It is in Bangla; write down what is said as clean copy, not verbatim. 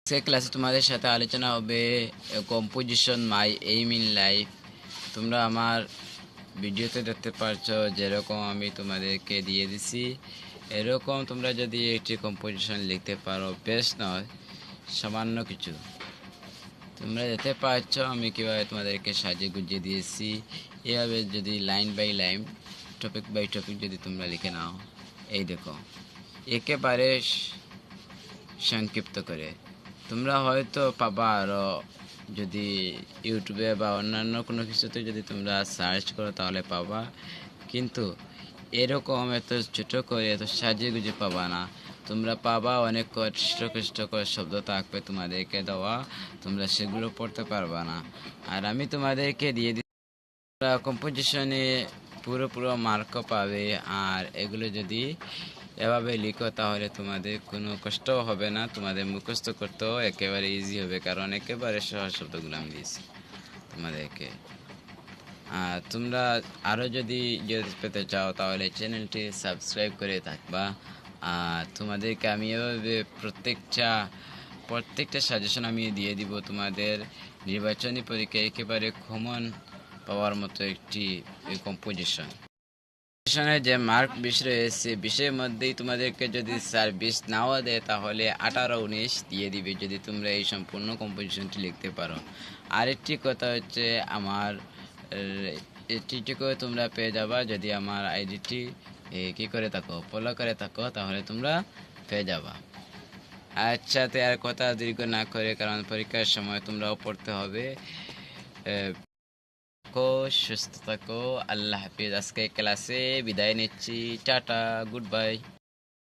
আজকের ক্লাসে তোমাদের সাথে আলোচনা হবে composition my aim in life. তোমরা আমার ভিডিওতে দেখতে পাচ্ছ যেরকম আমি তোমাদেরকে দিয়ে দিছি, এরকম তোমরা যদি একটি কম্পোজিশন লিখতে পারো, বেশ নয় সামান্য কিছু। তোমরা দেখতে পাচ্ছ আমি কীভাবে তোমাদেরকে সাজিয়ে গুজিয়ে দিয়েছি। এভাবে যদি line by line, topic by topic যদি তোমরা লিখে নাও, এই দেখো একেবারে সংক্ষিপ্ত করে তোমরা হয়তো পাবা। আরও যদি ইউটিউবে বা অন্যান্য কোনো কিছুতে যদি তোমরা সার্চ করো তাহলে পাবা, কিন্তু এরকম এত ছোটো করে এত সাজিয়ে গুজিয়ে পাবা না। তোমরা পাবা অনেক কষ্টকর শব্দ থাকবে তোমাদেরকে দেওয়া, তোমরা সেগুলো পড়তে পারবা না। আর আমি তোমাদেরকে দিয়ে দিই কম্পোজিশনে পুরো মার্কও পাবে। আর এগুলো যদি এভাবে লিখো তাহলে তোমাদের কোনো কষ্টও হবে না, তোমাদের মুখস্থ করতেও একেবারে ইজি হবে, কারণ একেবারে সহজ শব্দগুলো আমি দিয়েছি তোমাদেরকে। আর তোমরা আরও যদি পেতে চাও তাহলে চ্যানেলটি সাবস্ক্রাইব করে থাকবা। আর তোমাদেরকে আমি এভাবে প্রত্যেকটা সাজেশন আমি দিয়ে দিব তোমাদের নির্বাচনী পরীক্ষায় একেবারে কমন পাওয়ার মতো একটি কম্পোজিশন। যে মার্ক 20 রয়েছে, 20-এর মধ্যেই তোমাদেরকে যদি 4-20 নাও দেয় তাহলে 18-19 দিয়ে দিবে যদি তোমরা এই সম্পূর্ণ কম্পোজিশনটি লিখতে পারো। আরেকটি কথা হচ্ছে আমার এটিটিকেও তোমরা পেয়ে যাবা যদি আমার আইডিটি কী করে থাকো, ফলো করে থাকো, তাহলে তোমরা পেয়ে যাবা। আচ্ছা, তো আর কথা দীর্ঘ না করে, কারণ পরীক্ষার সময় তোমরাও পড়তে হবে। সুস্থ থাকো, আল্লাহ হাফিজ। আজকে ক্লাসে বিদায় নিচ্ছি, টাটা, গুড বাই।